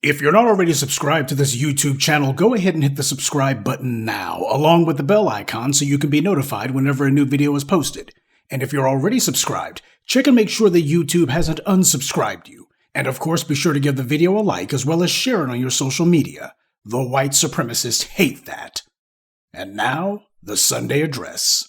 If you're not already subscribed to this YouTube channel, go ahead and hit the subscribe button now, along with the bell icon so you can be notified whenever a new video is posted. And if you're already subscribed, check and make sure that YouTube hasn't unsubscribed you. And of course, be sure to give the video a like as well as share it on your social media. The white supremacists hate that. And now, the Sunday address.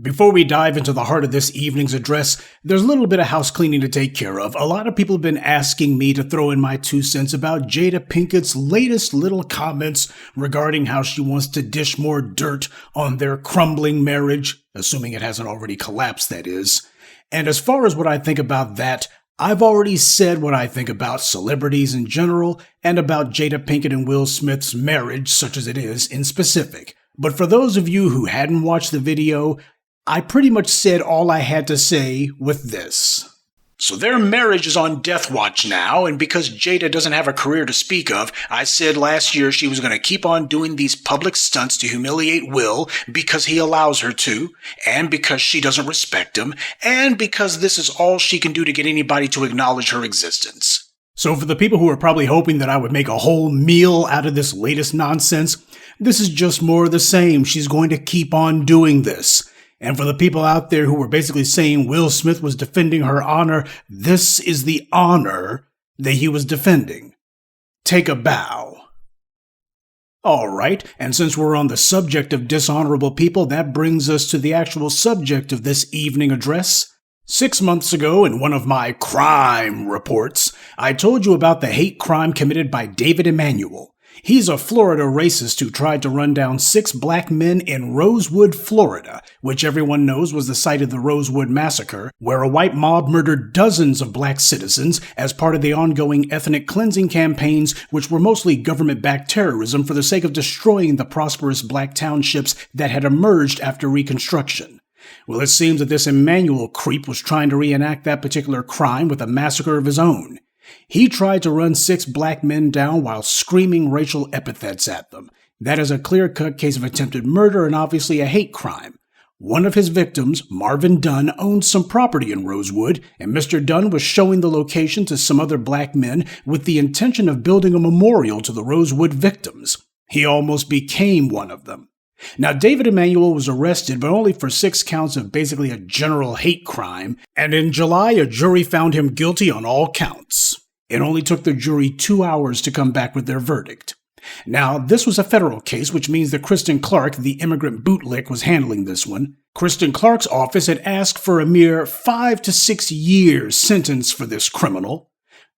Before we dive into the heart of this evening's address, there's a little bit of house cleaning to take care of. A lot of people have been asking me to throw in my 2 cents about Jada Pinkett's latest little comments regarding how she wants to dish more dirt on their crumbling marriage, assuming it hasn't already collapsed, that is. And as far as what I think about that, I've already said what I think about celebrities in general and about Jada Pinkett and Will Smith's marriage, such as it is, in specific. But for those of you who hadn't watched the video, I pretty much said all I had to say with this. So their marriage is on death watch now, and because Jada doesn't have a career to speak of, I said last year she was going to keep on doing these public stunts to humiliate Will because he allows her to, and because she doesn't respect him, and because this is all she can do to get anybody to acknowledge her existence. So for the people who are probably hoping that I would make a whole meal out of this latest nonsense, this is just more of the same. She's going to keep on doing this. And for the people out there who were basically saying Will Smith was defending her honor, this is the honor that he was defending. Take a bow. All right, and since we're on the subject of dishonorable people, that brings us to the actual subject of this evening address. 6 months ago, in one of my crime reports, I told you about the hate crime committed by David Emanuel. He's a Florida racist who tried to run down 6 black men in Rosewood, Florida, which everyone knows was the site of the Rosewood massacre, where a white mob murdered dozens of black citizens as part of the ongoing ethnic cleansing campaigns, which were mostly government-backed terrorism for the sake of destroying the prosperous black townships that had emerged after Reconstruction. Well, it seems that this Emanuel creep was trying to reenact that particular crime with a massacre of his own. He tried to run 6 black men down while screaming racial epithets at them. That is a clear-cut case of attempted murder and obviously a hate crime. One of his victims, Marvin Dunn, owned some property in Rosewood, and Mr. Dunn was showing the location to some other black men with the intention of building a memorial to the Rosewood victims. He almost became one of them. Now, David Emanuel was arrested, but only for 6 counts of basically a general hate crime, and in July, a jury found him guilty on all counts. It only took the jury 2 hours to come back with their verdict. Now, this was a federal case, which means that Kristen Clark, the immigrant bootlick, was handling this one. Kristen Clark's office had asked for a mere 5 to 6 years sentence for this criminal.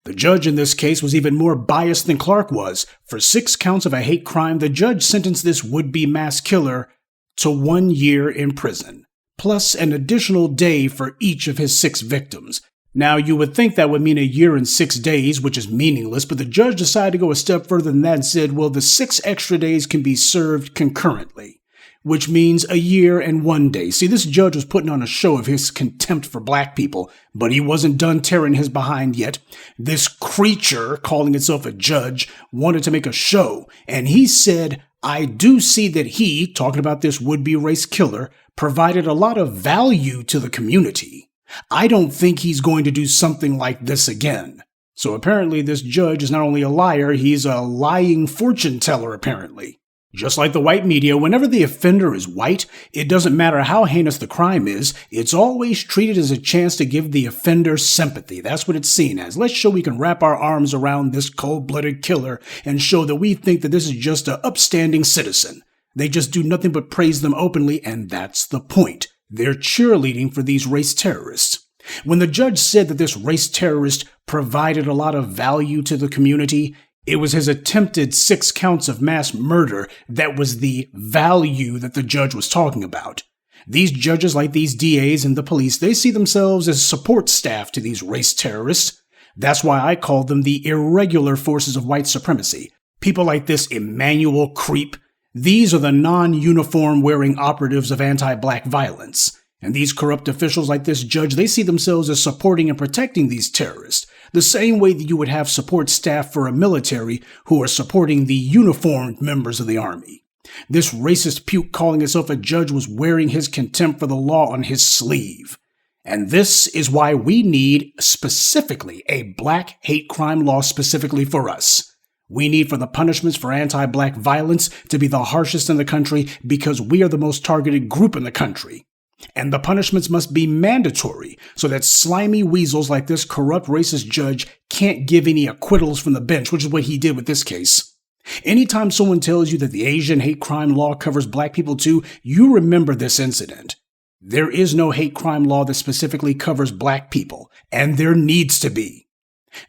The judge in this case was even more biased than Clark was. For 6 counts of a hate crime, the judge sentenced this would-be mass killer to 1 year in prison, plus an additional day for each of his 6 victims. Now, you would think that would mean a year and 6 days, which is meaningless, but the judge decided to go a step further than that and said, well, the 6 extra days can be served concurrently, which means a year and 1 day. See, this judge was putting on a show of his contempt for black people, but he wasn't done tearing his behind yet. This creature, calling itself a judge, wanted to make a show, and he said, I do see that he, talking about this would-be race killer, provided a lot of value to the community. I don't think he's going to do something like this again. So apparently this judge is not only a liar, he's a lying fortune teller apparently. Just like the white media, whenever the offender is white, it doesn't matter how heinous the crime is, it's always treated as a chance to give the offender sympathy. That's what it's seen as. Let's show we can wrap our arms around this cold-blooded killer and show that we think that this is just an upstanding citizen. They just do nothing but praise them openly, and that's the point. They're cheerleading for these race terrorists. When the judge said that this race terrorist provided a lot of value to the community, it was his attempted 6 counts of mass murder that was the value that the judge was talking about. These judges, like these DAs and the police, they see themselves as support staff to these race terrorists. That's why I call them the irregular forces of white supremacy. People like this Emanuel creep. These are the non-uniform wearing operatives of anti-black violence. And these corrupt officials like this judge, they see themselves as supporting and protecting these terrorists, the same way that you would have support staff for a military who are supporting the uniformed members of the army. This racist puke calling himself a judge was wearing his contempt for the law on his sleeve. And this is why we need specifically a black hate crime law specifically for us. We need for the punishments for anti-black violence to be the harshest in the country because we are the most targeted group in the country. And the punishments must be mandatory so that slimy weasels like this corrupt racist judge can't give any acquittals from the bench, which is what he did with this case. Anytime someone tells you that the Asian hate crime law covers black people too, you remember this incident. There is no hate crime law that specifically covers black people, and there needs to be.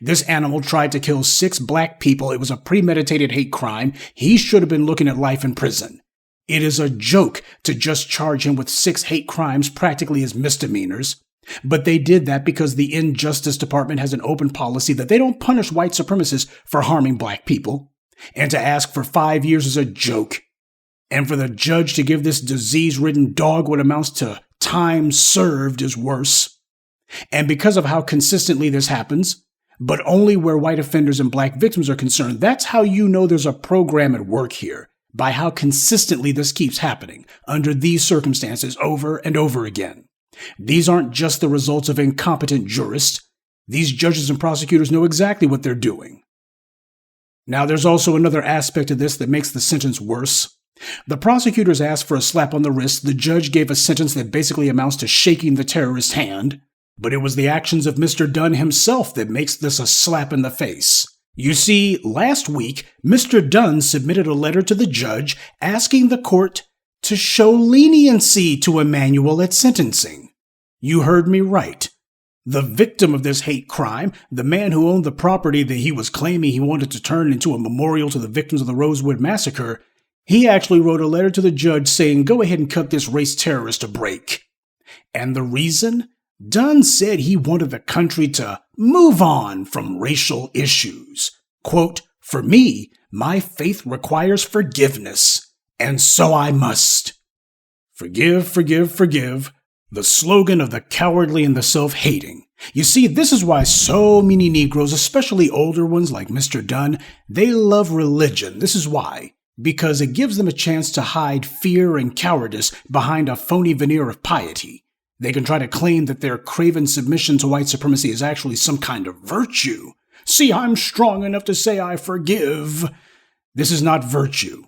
This animal tried to kill 6 black people. It was a premeditated hate crime. He should have been looking at life in prison. It is a joke to just charge him with 6 hate crimes practically as misdemeanors. But they did that because the Injustice Department has an open policy that they don't punish white supremacists for harming black people. And to ask for 5 years is a joke. And for the judge to give this disease-ridden dog what amounts to time served is worse. And because of how consistently this happens, but only where white offenders and black victims are concerned, that's how you know there's a program at work here, by how consistently this keeps happening under these circumstances over and over again. These aren't just the results of incompetent jurists. These judges and prosecutors know exactly what they're doing. Now, there's also another aspect of this that makes the sentence worse. The prosecutors asked for a slap on the wrist. The judge gave a sentence that basically amounts to shaking the terrorist's hand. But it was the actions of Mr. Dunn himself that makes this a slap in the face. You see, last week, Mr. Dunn submitted a letter to the judge asking the court to show leniency to Emmanuel at sentencing. You heard me right. The victim of this hate crime, the man who owned the property that he was claiming he wanted to turn into a memorial to the victims of the Rosewood massacre, he actually wrote a letter to the judge saying, go ahead and cut this race terrorist a break. And the reason? Dunn said he wanted the country to move on from racial issues. Quote, for me, my faith requires forgiveness, and so I must. Forgive, forgive, forgive. The slogan of the cowardly and the self-hating. You see, this is why so many Negroes, especially older ones like Mr. Dunn, they love religion. This is why. Because it gives them a chance to hide fear and cowardice behind a phony veneer of piety. They can try to claim that their craven submission to white supremacy is actually some kind of virtue. See, I'm strong enough to say I forgive. This is not virtue.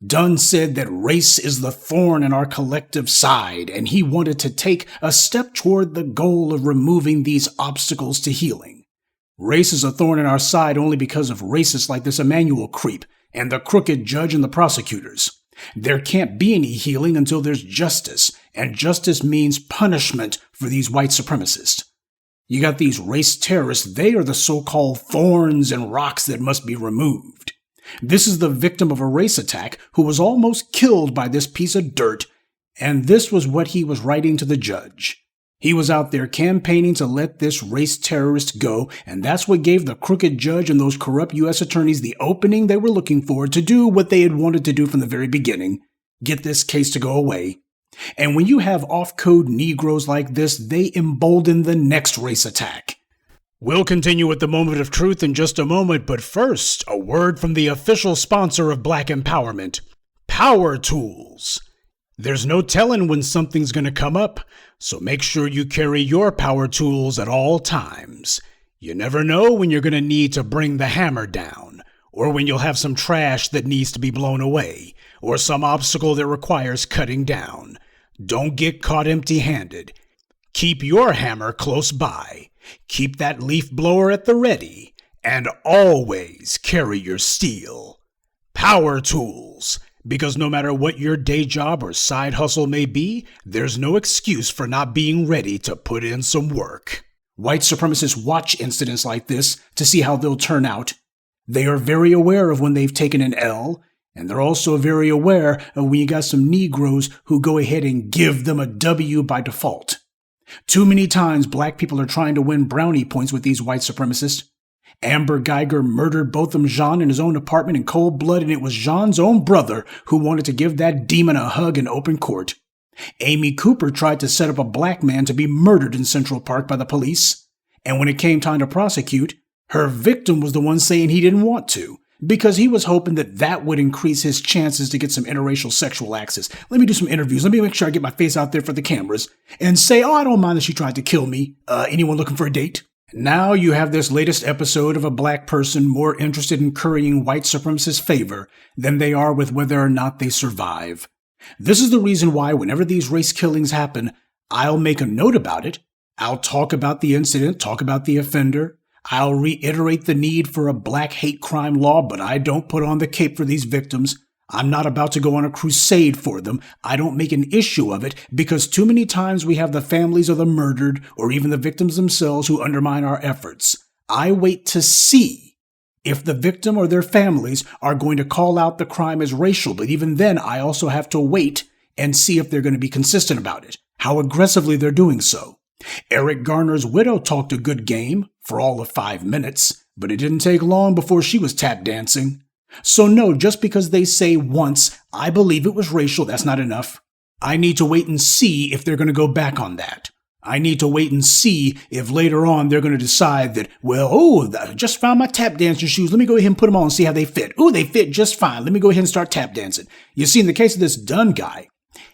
Dunn said that race is the thorn in our collective side, and he wanted to take a step toward the goal of removing these obstacles to healing. Race is a thorn in our side only because of racists like this Emmanuel creep and the crooked judge and the prosecutors. There can't be any healing until there's justice, and justice means punishment for these white supremacists. You got these race terrorists, they are the so-called thorns and rocks that must be removed. This is the victim of a race attack who was almost killed by this piece of dirt, and this was what he was writing to the judge. He was out there campaigning to let this race terrorist go, and that's what gave the crooked judge and those corrupt U.S. attorneys the opening they were looking for to do what they had wanted to do from the very beginning, get this case to go away. And when you have off-code Negroes like this, they embolden the next race attack. We'll continue with the moment of truth in just a moment, but first, a word from the official sponsor of Black Empowerment, Power Tools. There's no telling when something's going to come up, so make sure you carry your power tools at all times. You never know when you're going to need to bring the hammer down, or when you'll have some trash that needs to be blown away, or some obstacle that requires cutting down. Don't get caught empty-handed. Keep your hammer close by. Keep that leaf blower at the ready, and always carry your steel. Power Tools. Because no matter what your day job or side hustle may be, there's no excuse for not being ready to put in some work. White supremacists watch incidents like this to see how they'll turn out. They are very aware of when they've taken an L, and they're also very aware of when you got some Negroes who go ahead and give them a W by default. Too many times black people are trying to win brownie points with these white supremacists. Amber Geiger murdered Botham Jean in his own apartment in cold blood, and it was Jean's own brother who wanted to give that demon a hug in open court. Amy Cooper tried to set up a black man to be murdered in Central Park by the police, and when it came time to prosecute, her victim was the one saying he didn't want to, because he was hoping that that would increase his chances to get some interracial sexual access. Let me do some interviews. Let me make sure I get my face out there for the cameras and say, oh, I don't mind that she tried to kill me. Anyone looking for a date? Now you have this latest episode of a black person more interested in currying white supremacist favor than they are with whether or not they survive. This is the reason why whenever these race killings happen, I'll make a note about it. I'll talk about the incident, talk about the offender. I'll reiterate the need for a black hate crime law, but I don't put on the cape for these victims. I'm not about to go on a crusade for them. I don't make an issue of it because too many times we have the families of the murdered or even the victims themselves who undermine our efforts. I wait to see if the victim or their families are going to call out the crime as racial, but even then I also have to wait and see if they're going to be consistent about it, how aggressively they're doing so. Eric Garner's widow talked a good game for all of 5 minutes, but it didn't take long before she was tap dancing. So no, just because they say once, I believe it was racial, that's not enough. I need to wait and see if they're going to go back on that. I need to wait and see if later on they're going to decide that, well, I just found my tap dancing shoes. Let me go ahead and put them on and see how they fit. Oh, they fit just fine. Let me go ahead and start tap dancing. You see, in the case of this Dunn guy,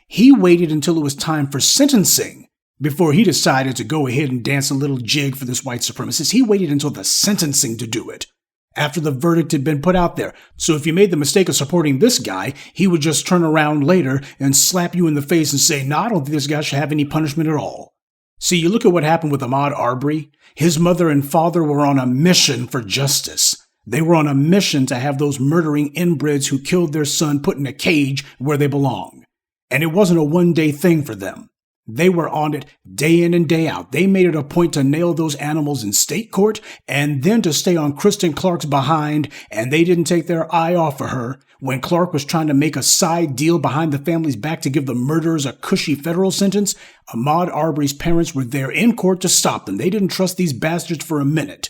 he waited until it was time for sentencing before he decided to go ahead and dance a little jig for this white supremacist. He waited until the sentencing to do it, after the verdict had been put out there. So if you made the mistake of supporting this guy, he would just turn around later and slap you in the face and say, no, I don't think this guy should have any punishment at all. See, you look at what happened with Ahmaud Arbery. His mother and father were on a mission for justice. They were on a mission to have those murdering inbreds who killed their son put in a cage where they belong. And it wasn't a one-day thing for them. They were on it day in and day out. They made it a point to nail those animals in state court and then to stay on Kristen Clark's behind, and they didn't take their eye off of her when Clark was trying to make a side deal behind the family's back to give the murderers a cushy federal sentence. Ahmaud Arbery's parents were there in court to stop them. They didn't trust these bastards for a minute,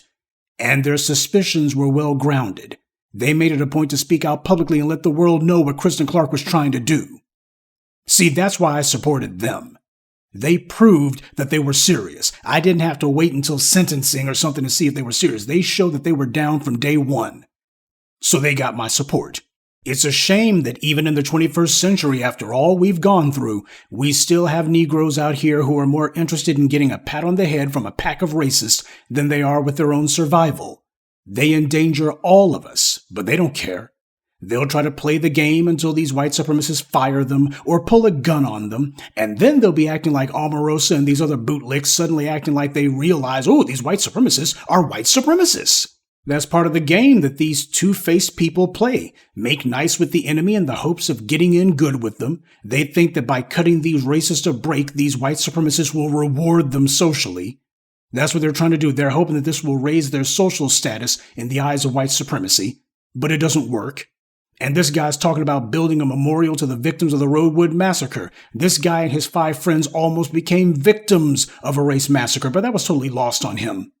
and their suspicions were well grounded. They made it a point to speak out publicly and let the world know what Kristen Clark was trying to do. See, that's why I supported them. They proved that they were serious. I didn't have to wait until sentencing or something to see if they were serious. They showed that they were down from day one. So they got my support. It's a shame that even in the 21st century, after all we've gone through, we still have Negroes out here who are more interested in getting a pat on the head from a pack of racists than they are with their own survival. They endanger all of us, but they don't care. They'll try to play the game until these white supremacists fire them or pull a gun on them, and then they'll be acting like Omarosa and these other bootlicks, suddenly acting like they realize, oh, these white supremacists are white supremacists. That's part of the game that these two-faced people play. Make nice with the enemy in the hopes of getting in good with them. They think that by cutting these racists a break, these white supremacists will reward them socially. That's what they're trying to do. They're hoping that this will raise their social status in the eyes of white supremacy, but it doesn't work. And this guy's talking about building a memorial to the victims of the Rosewood massacre. This guy and his 5 friends almost became victims of a race massacre, but that was totally lost on him.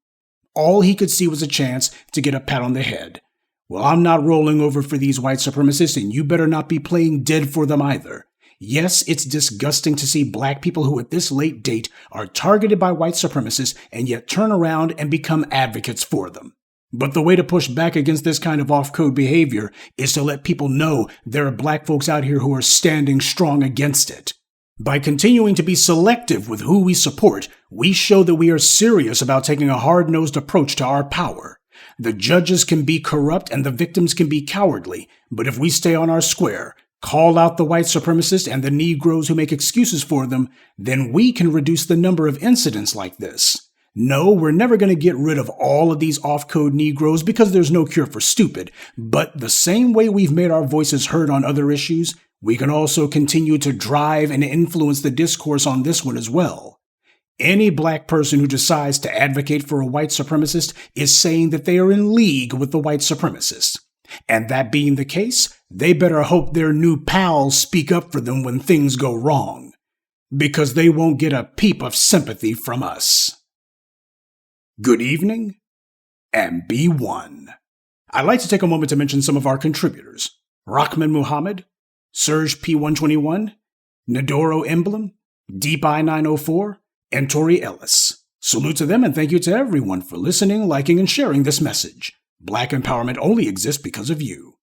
All he could see was a chance to get a pat on the head. Well, I'm not rolling over for these white supremacists, and you better not be playing dead for them either. Yes, it's disgusting to see black people who at this late date are targeted by white supremacists and yet turn around and become advocates for them. But the way to push back against this kind of off-code behavior is to let people know there are black folks out here who are standing strong against it. By continuing to be selective with who we support, we show that we are serious about taking a hard-nosed approach to our power. The judges can be corrupt and the victims can be cowardly, but if we stay on our square, call out the white supremacists and the Negroes who make excuses for them, then we can reduce the number of incidents like this. No, we're never going to get rid of all of these off-code Negroes because there's no cure for stupid. But the same way we've made our voices heard on other issues, we can also continue to drive and influence the discourse on this one as well. Any black person who decides to advocate for a white supremacist is saying that they are in league with the white supremacists. And that being the case, they better hope their new pals speak up for them when things go wrong, because they won't get a peep of sympathy from us. Good evening, and be one. I'd like to take a moment to mention some of our contributors. Rahman Muhammad, Serge P121, Nadoro Emblem, Deep I904, and Tori Ellis. Salute to them and thank you to everyone for listening, liking, and sharing this message. Black empowerment only exists because of you.